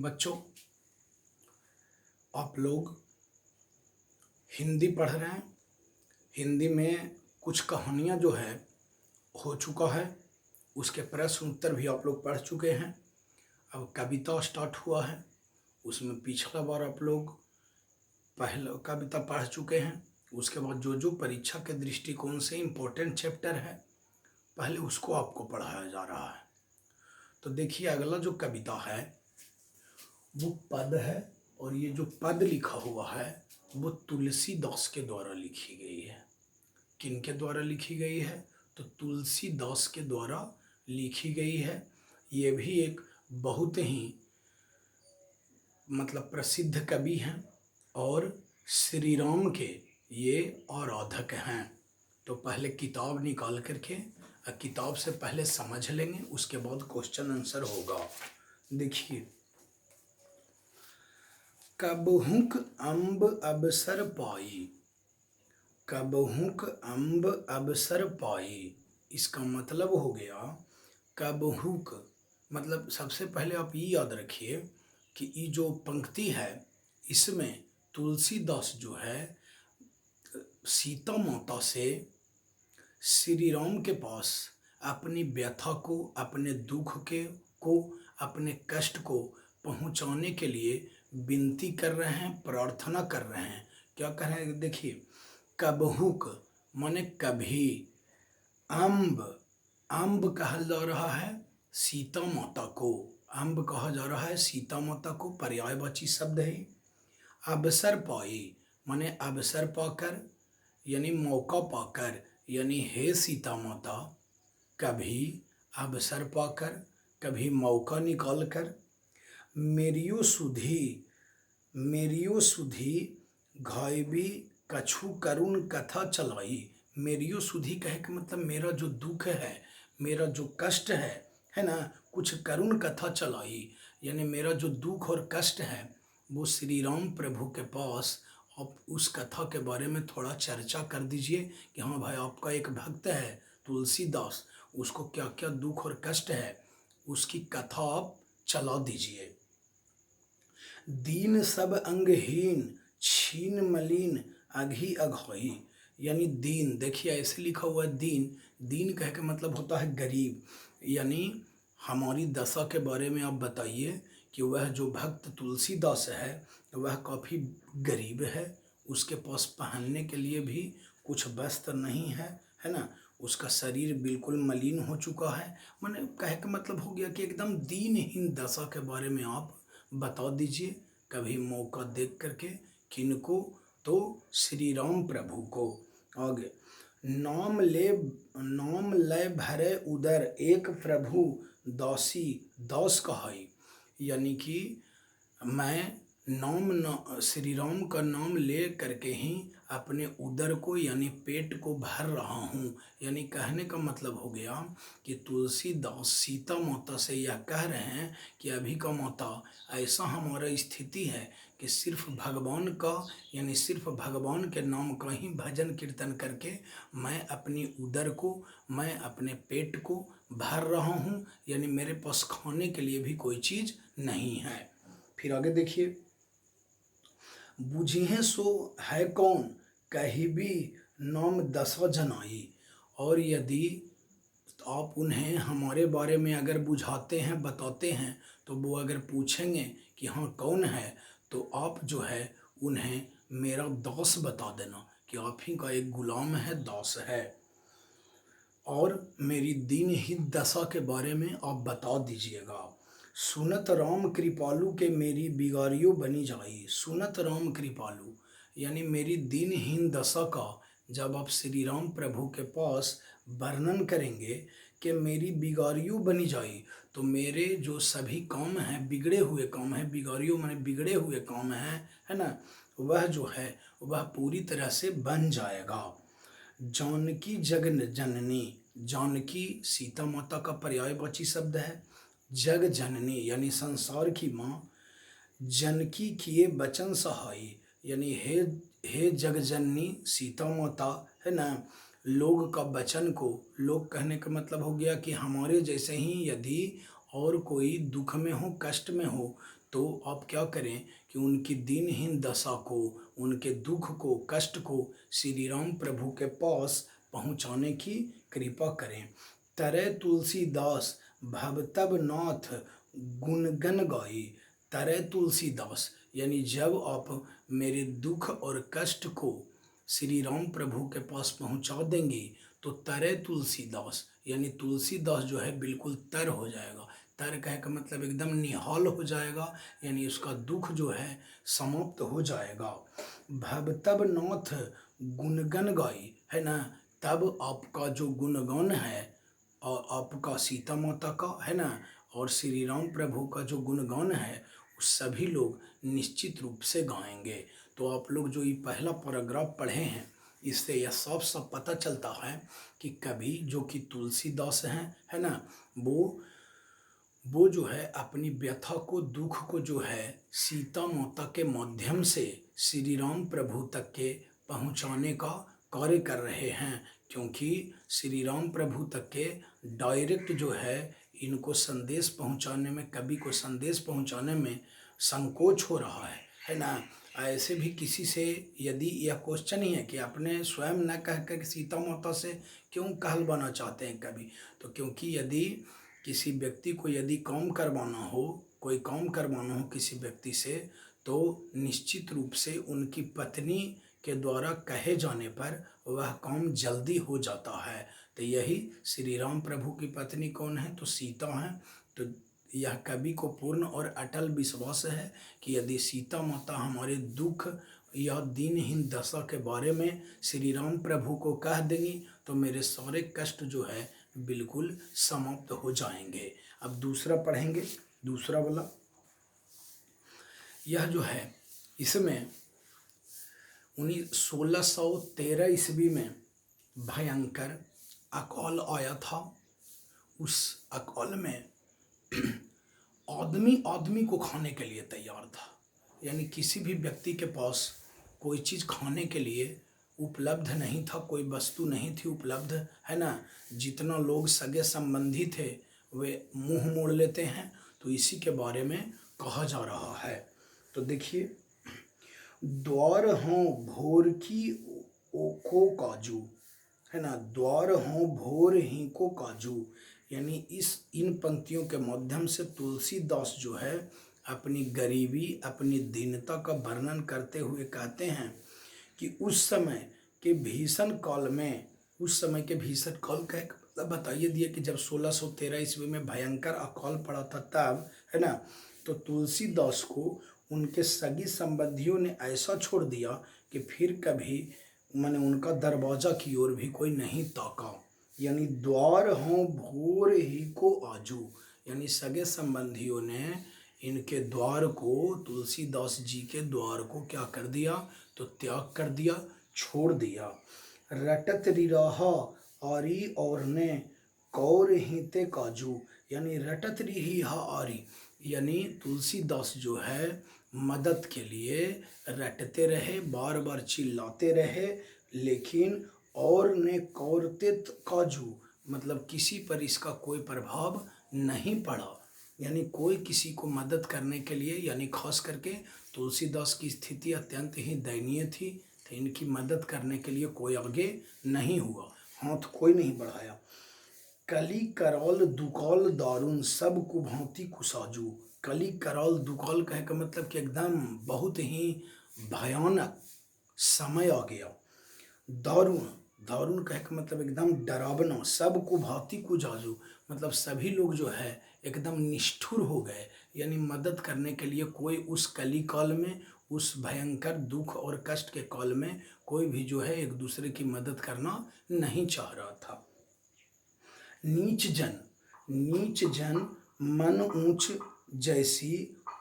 बच्चों, आप लोग हिंदी पढ़ रहे हैं। हिंदी में कुछ कहानियाँ जो है हो चुका है, उसके प्रश्न उत्तर भी आप लोग पढ़ चुके हैं। अब कविता स्टार्ट हुआ है, उसमें पिछला बार आप लोग पहले कविता पढ़ चुके हैं। उसके बाद जो जो परीक्षा के दृष्टिकोण से इम्पोर्टेंट चैप्टर है, पहले उसको आपको पढ़ाया जा रहा है। तो देखिए, अगला जो कविता है वो पद है, और ये जो पद लिखा हुआ है वो तुलसीदास के द्वारा लिखी गई है। किन के द्वारा लिखी गई है? तो तुलसीदास के द्वारा लिखी गई है। ये भी एक बहुत ही प्रसिद्ध कवि हैं और श्री राम के ये आराधक हैं। तो पहले किताब निकाल करके किताब से पहले समझ लेंगे, उसके बाद क्वेश्चन आंसर होगा। देखिए, कबहुक अम्ब अवसर पाई, कबहुक अम्ब अवसर पाई, इसका मतलब हो गया कबहुक मतलब सबसे पहले आप ये याद रखिए कि ये जो पंक्ति है इसमें तुलसीदास जो है सीता माता से श्री राम के पास अपनी व्यथा को, अपने दुख को, अपने कष्ट को पहुंचाने के लिए विनती कर रहे हैं, प्रार्थना कर रहे हैं। क्या कर रहे हैं? देखिए, कबहुक माने कभी, अम्ब, अम्ब कहा जा रहा है सीता माता को, अम्ब कहा जा रहा है सीता माता को, पर्यायवाची शब्द है। अवसर पाई माने अवसर पाकर, यानी मौका पाकर, यानी हे सीता माता, कभी अवसर पाकर, कभी मौका निकाल कर, मेरियो सुधी, मेरियो सुधी घायबी कछु करुण कथा चलाई। मेरियो सुधी कहे कि मतलब मेरा जो दुख है, मेरा जो कष्ट है ना, कुछ करुण कथा चलाई, यानी मेरा जो दुख और कष्ट है वो श्री राम प्रभु के पास आप उस कथा के बारे में थोड़ा चर्चा कर दीजिए कि हाँ भाई, आपका एक भक्त है तुलसीदास, उसको क्या क्या दुख और कष्ट है, उसकी कथा आप चला दीजिए। दीन सब अंगहीन छीन मलिन अघी अघोई, यानी दीन, देखिए ऐसे लिखा हुआ है दीन, दीन कह के मतलब होता है गरीब, यानी हमारी दशा के बारे में आप बताइए कि वह जो भक्त तुलसीदास है वह काफ़ी गरीब है, उसके पास पहनने के लिए भी कुछ वस्त्र नहीं है ना, उसका शरीर बिल्कुल मलिन हो चुका है। मैंने कह के मतलब हो गया कि एकदम दीनहीन दशा के बारे में आप बता दीजिए, कभी मौका देख करके। किनको? तो श्री राम प्रभु को। आगे, नाम लय भरे उदर एक प्रभु दासी दास कहाई, यानी कि मैं श्री राम का नाम ले करके ही अपने उदर को यानी पेट को भर रहा हूँ। यानी कहने का मतलब हो गया कि तुलसीदास सीता माता से यह कह रहे हैं कि अभी का माता, ऐसा हमारा स्थिति है कि सिर्फ भगवान का, यानी सिर्फ भगवान के नाम का ही भजन कीर्तन करके मैं अपनी उदर को, मैं अपने पेट को भर रहा हूँ, यानी मेरे पास खाने के लिए भी कोई चीज़ नहीं है। फिर आगे देखिए, बुझिए सो है कौन कही भी नाम दसा जनाई, और यदि आप उन्हें हमारे बारे में अगर बुझाते हैं, बताते हैं, तो वो अगर पूछेंगे कि हाँ कौन है, तो आप जो है उन्हें मेरा दास बता देना कि आप ही का एक गुलाम है, दास है, और मेरी दीनहीन दशा के बारे में आप बता दीजिएगा। सुनत राम कृपालु के मेरी बिगाड़ियों बनी जाई, सुनत राम कृपालु, यानी मेरी दीनहीन दशा का जब आप श्री राम प्रभु के पास वर्णन करेंगे कि मेरी बिगाड़ियों बनी जाई, तो मेरे जो सभी काम हैं, बिगड़े हुए काम हैं, बिगाड़ियों माने बिगड़े हुए काम हैं, है ना, वह जो है वह पूरी तरह से बन जाएगा। जानकी जगन जननी, जानकी सीता माता का पर्यायवाची शब्द है। जग जननी यानी संसार की माँ, जनकी किए बचन सहाई, यानी हे जग जननी सीता माता, है ना, लोग का वचन को, लोग कहने का मतलब हो गया कि हमारे जैसे ही यदि और कोई दुख में हो, कष्ट में हो, तो आप क्या करें कि उनकी दीनहीन दशा को, उनके दुख को, कष्ट को श्री राम प्रभु के पास पहुँचाने की कृपा करें। तरय तुलसीदास भवतब नाथ गुणगन गाई। तरय तुलसीदास यानी जब आप मेरे दुख और कष्ट को श्री राम प्रभु के पास पहुंचा देंगे तो तरय तुलसीदास यानी तुलसीदास जो है बिल्कुल तर हो जाएगा। तर कह का मतलब एकदम निहाल हो जाएगा, यानी उसका दुख जो है समाप्त हो जाएगा। भव तब नाथ गुणगन गाई, है ना, तब आपका जो गुणगान है और आपका सीता माता का, है ना, और श्री राम प्रभु का जो गुणगान है वो सभी लोग निश्चित रूप से गाएंगे। तो आप लोग जो ये पहला पैराग्राफ पढ़े हैं इससे यह साफ साफ पता चलता है कि कभी जो कि तुलसीदास हैं, है ना, वो जो है अपनी व्यथा को, दुख को जो है सीता माता के माध्यम से श्री राम प्रभु तक के पहुंचाने का कार्य कर रहे हैं, क्योंकि श्री राम प्रभु तक के डायरेक्ट जो है इनको संदेश पहुंचाने में, कवि को संदेश पहुंचाने में संकोच हो रहा है ना। ऐसे भी किसी से यदि यह क्वेश्चन ही है कि अपने स्वयं न कह कर सीता माता से क्यों कहलवाना चाहते हैं कवि, तो क्योंकि यदि किसी व्यक्ति को यदि काम करवाना हो, कोई काम करवाना हो किसी व्यक्ति से, तो निश्चित रूप से उनकी पत्नी के द्वारा कहे जाने पर वह काम जल्दी हो जाता है। तो यही श्री राम प्रभु की पत्नी कौन है, तो सीता हैं। तो यह कवि को पूर्ण और अटल विश्वास है कि यदि सीता माता हमारे दुख या दीनहीन दशा के बारे में श्री राम प्रभु को कह देंगी तो मेरे सारे कष्ट जो है बिल्कुल समाप्त हो जाएंगे। अब दूसरा पढ़ेंगे, दूसरा वाला। यह जो है इसमें 1613 ईस्वी में भयंकर अकाल आया था। उस अकाल में आदमी आदमी को खाने के लिए तैयार था, यानी किसी भी व्यक्ति के पास कोई चीज़ खाने के लिए उपलब्ध नहीं था, कोई वस्तु नहीं थी उपलब्ध, है ना। जितना लोग सगे संबंधी थे वे मुंह मोड़ लेते हैं, तो इसी के बारे में कहा जा रहा है। तो देखिए, द्वार हों भोर की ओको काजू, है ना, द्वार हों भोर ही को काजू, यानी इन पंक्तियों के माध्यम से तुलसीदास जो है अपनी गरीबी, अपनी दीनता का वर्णन करते हुए कहते हैं कि उस समय के भीषण काल में, उस समय के भीषण काल का एक मतलब बताइए दिए कि जब 1613 ईस्वी में भयंकर अकाल पड़ा था तब, है ना, तो तुलसीदास को उनके सगी संबंधियों ने ऐसा छोड़ दिया कि फिर कभी मैंने उनका दरवाजा की ओर भी कोई नहीं ताका। यानी द्वार हों भोर ही को आजू, यानी सगे संबंधियों ने इनके द्वार को, तुलसीदास जी के द्वार को क्या कर दिया, तो त्याग कर दिया, छोड़ दिया। रटत रिराहा आरी और ने कौर हिते काजू, यानी रटत रिहा आरी, यानी तुलसीदास जो है मदद के लिए रटते रहे, बार बार चिल्लाते रहे, लेकिन और ने कौरतित काजू, मतलब किसी पर इसका कोई प्रभाव नहीं पड़ा, यानी कोई किसी को मदद करने के लिए, यानी खास करके तुलसीदास की स्थिति अत्यंत ही दयनीय थी, तो इनकी मदद करने के लिए कोई आगे नहीं हुआ, हाथ कोई नहीं बढ़ाया। कली करौल दुकौल दारुण सब कुभांति कुसाजू, कली करौल दुकौल कहे का मतलब कि एकदम बहुत ही भयानक समय आ गया। दारुण, दारुण कहे का मतलब एकदम डरावना। सब कुभांति कुजाजू मतलब सभी लोग जो है एकदम निष्ठुर हो गए, यानी मदद करने के लिए कोई उस कली काल में, उस भयंकर दुख और कष्ट के काल में कोई भी जो है एक दूसरे की मदद करना नहीं चाह रहा था। नीच जन, नीच जन मन ऊंच जैसी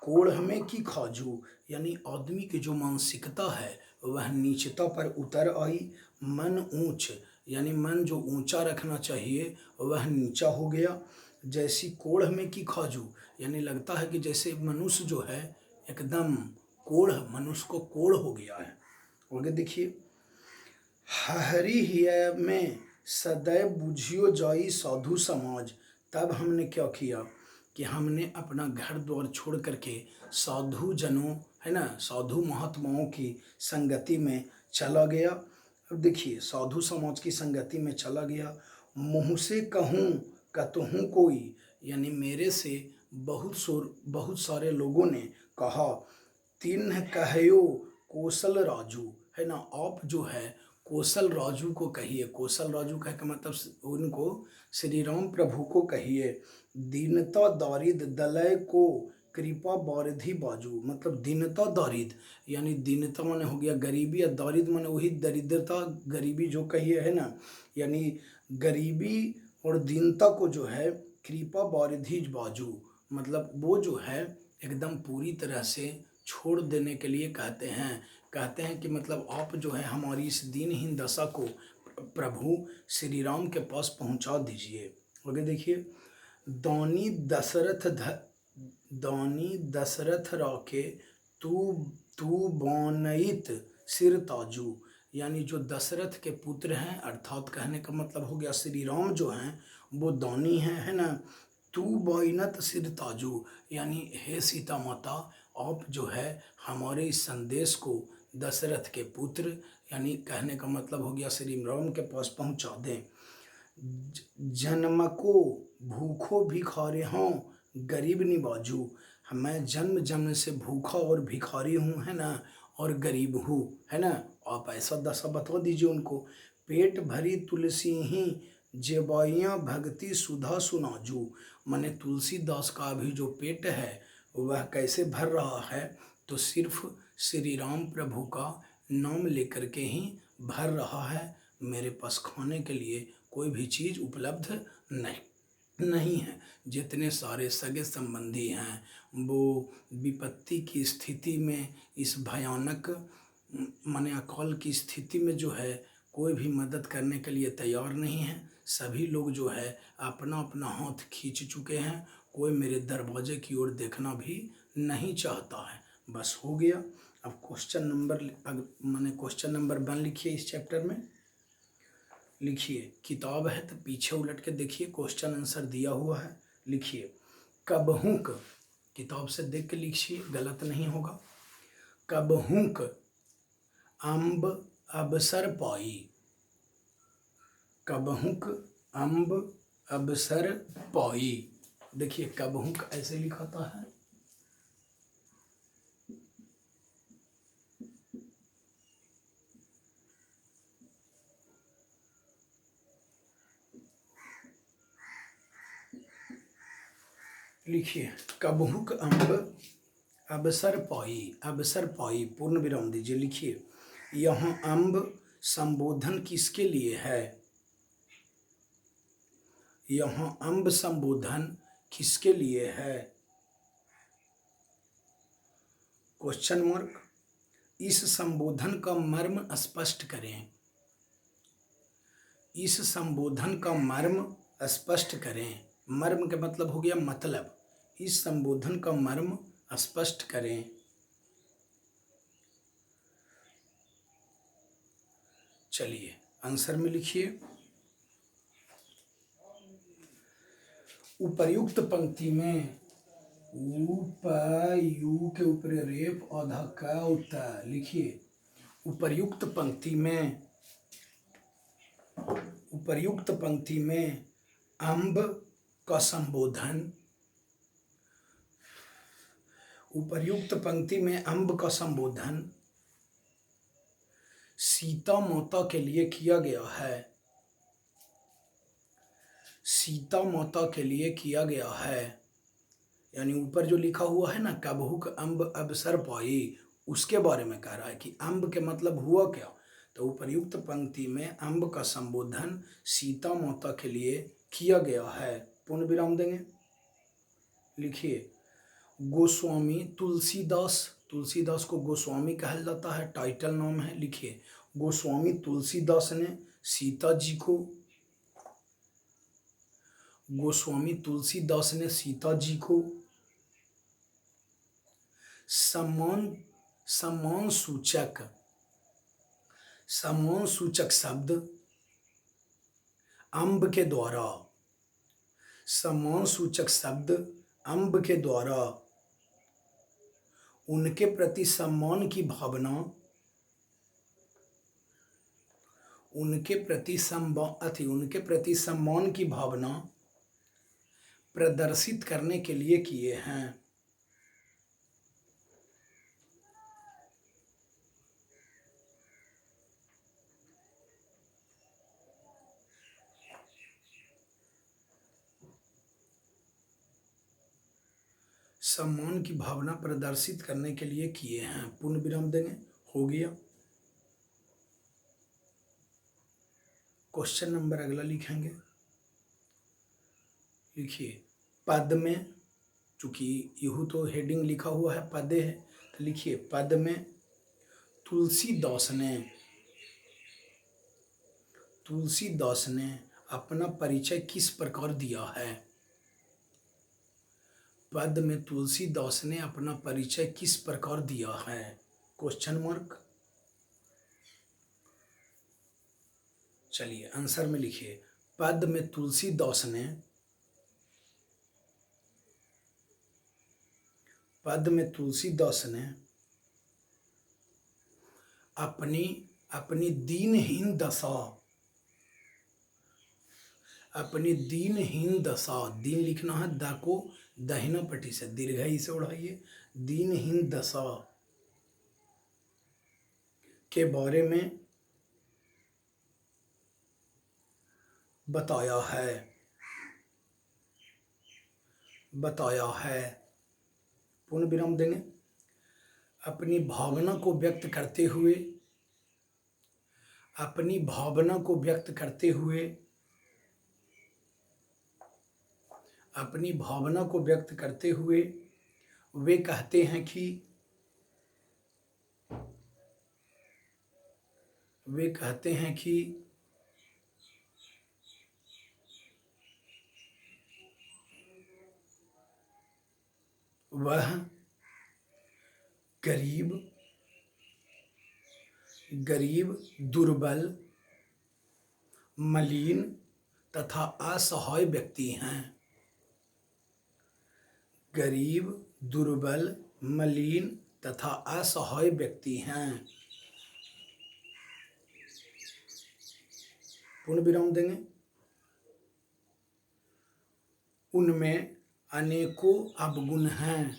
कोढ़ में की खाजू, यानी आदमी की जो मानसिकता है वह नीचता पर उतर आई। मन ऊंच, यानी मन जो ऊंचा रखना चाहिए वह नीचा हो गया। जैसी कोढ़ में की खाजू, यानी लगता है कि जैसे मनुष्य जो है एकदम कोढ़, मनुष्य को कोढ़ हो गया है। आगे देखिए, हरि हिय में सदैव बुझियो जाई साधु समाज, तब हमने क्या किया कि हमने अपना घर द्वार छोड़ करके साधु जनों, है ना, साधु महात्माओं की संगति में चला गया। अब देखिए, साधु समाज की संगति में चला गया। मुँह से कहूँ कतहूँ कोई, यानी मेरे से बहुत सारे लोगों ने कहा। तिन्ह कहयो कौशल राजू, है ना, आप जो है कौशल राजू को कहिए। कौशल राजू कह के मतलब उनको श्री राम प्रभु को कहिए। दीनता दारिद दलय को कृपा बारिधि बाजू, मतलब दीनता दारिद यानी दीनता माने हो गया गरीबी, या दारिद माने वही दरिद्रता गरीबी जो कहिए, है ना, यानी गरीबी और दीनता को जो है कृपा बारिधि बाजू, मतलब वो जो है एकदम पूरी तरह से छोड़ देने के लिए कहते हैं कि मतलब आप जो है हमारी इस दीनहीन दशा को प्रभु श्री राम के पास पहुंचा दीजिए। आगे देखिए, दानी दशरथ राके तू तू बनैत सिर ताजू, यानी जो दशरथ के पुत्र हैं, अर्थात कहने का मतलब हो गया श्री राम जो हैं वो दानी हैं, है ना। तू बाइनत सिर ताजू, यानी हे सीता माता, आप जो है हमारे इस संदेश को दशरथ के पुत्र, यानी कहने का मतलब हो गया श्री राम के पास पहुंचा दें। जन्म को भूखो भिखारी हों गरीब निबाजू, मैं जन्म जन्म से भूखा और भिखारी हूँ, है ना, और गरीब हूँ, है ना। आप ऐसा दशा बता दीजिए उनको। पेट भरी तुलसी ही जेबाइयाँ भक्ति सुधा सुनाजू, माने तुलसीदास का भी जो पेट है वह कैसे भर रहा है, तो सिर्फ श्री राम प्रभु का नाम लेकर के ही भर रहा है। मेरे पास खाने के लिए कोई भी चीज़ उपलब्ध नहीं है। जितने सारे सगे संबंधी हैं वो विपत्ति की स्थिति में, इस भयानक माने अकाल की स्थिति में जो है कोई भी मदद करने के लिए तैयार नहीं है। सभी लोग जो है अपना अपना हाथ खींच चुके हैं। कोई मेरे दरवाजे की ओर देखना भी नहीं चाहता है। बस हो गया। अब क्वेश्चन नंबर 1 लिखिए इस चैप्टर में। लिखिए, किताब है तो पीछे उलट के देखिए, क्वेश्चन आंसर दिया हुआ है। लिखिए, कबहुक, किताब से देख के लिखिए, गलत नहीं होगा। कबहुक अम्ब अबसर पाई, कबहुक अम्ब अबसर पाई। देखिए, कबहुक ऐसे लिखाता है। लिखिए, कबहुक अम्ब अबसर पाई पूर्ण विराम दीजिए। लिखिए, यहाँ अम्ब संबोधन किसके लिए है? यहाँ अम्ब संबोधन किसके लिए है? Question mark. इस संबोधन का मर्म स्पष्ट करें। इस संबोधन का मर्म स्पष्ट करें। मर्म का मतलब हो गया मतलब। इस संबोधन का मर्म स्पष्ट करें। चलिए आंसर में लिखिए। उपर्युक्त पंक्ति में यू के ऊपर रेप आधा का उत्तर लिखिए। उपर्युक्त पंक्ति में अम्ब का संबोधन, उपर्युक्त पंक्ति में अम्ब का संबोधन सीता माता के लिए किया गया है। सीता माता के लिए किया गया है, यानी ऊपर जो लिखा हुआ है ना, कबहुक अम्ब अबसर पाई, उसके बारे में कह रहा है कि अम्ब के मतलब हुआ क्या। तो उपर्युक्त पंक्ति में अम्ब का संबोधन सीता माता के लिए किया गया है। पूर्ण विराम देंगे। लिखिए, गोस्वामी तुलसीदास, तुलसीदास को गोस्वामी कहा जाता है, टाइटल नाम है। लिखिए, गोस्वामी तुलसीदास ने सीता जी को, गोस्वामी तुलसीदास ने सीता जी को सम्मान सूचक शब्द अम्ब के द्वारा, सम्मान सूचक शब्द अम्ब के द्वारा उनके प्रति सम्मान की भावना, उनके प्रति सम्मान की भावना प्रदर्शित करने के लिए किए हैं। सम्मान की भावना प्रदर्शित करने के लिए किए हैं। पूर्ण विराम देंगे, हो गया। क्वेश्चन नंबर अगला लिखेंगे। लिखिए, पद में, चूंकि यूं तो हेडिंग लिखा हुआ है पदे है, तो लिखिए पद में तुलसीदास ने अपना परिचय किस प्रकार दिया है। पद में तुलसीदास ने अपना परिचय किस प्रकार दिया है? Question mark. चलिए आंसर में लिखिए, पद में तुलसीदास ने अपनी दीनहीन दशा, दीन लिखना है, द को दाहिना पट्टी से दीर्घई से उड़ाइए, दीनहीन दशा के बारे में बताया है। पूर्ण विराम देंगे। अपनी भावना को व्यक्त करते हुए वे कहते हैं कि वह गरीब, दुर्बल, मलिन तथा असहाय व्यक्ति हैं। गरीब, दुर्बल, मलिन तथा असहाय व्यक्ति हैं। पूर्ण विराम देंगे। उनमें अनेकों अवगुण हैं।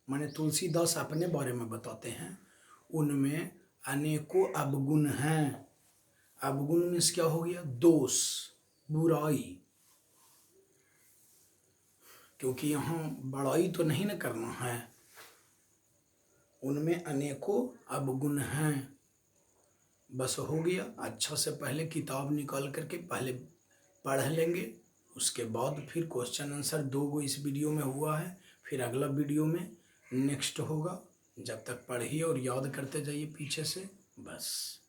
माने तुलसीदास अपने बारे में बताते हैं, उनमें अनेकों अवगुण हैं। अवगुण मीन्स क्या हो गया? दोष, बुराई। क्योंकि यहाँ बड़ाई तो नहीं न करना है। उनमें अनेकों अवगुण हैं। बस हो गया। अच्छा से पहले किताब निकाल करके पहले पढ़ लेंगे, उसके बाद फिर क्वेश्चन आंसर 2 गो इस वीडियो में हुआ है, फिर अगला वीडियो में नेक्स्ट होगा। जब तक पढ़िए और याद करते जाइए पीछे से, बस।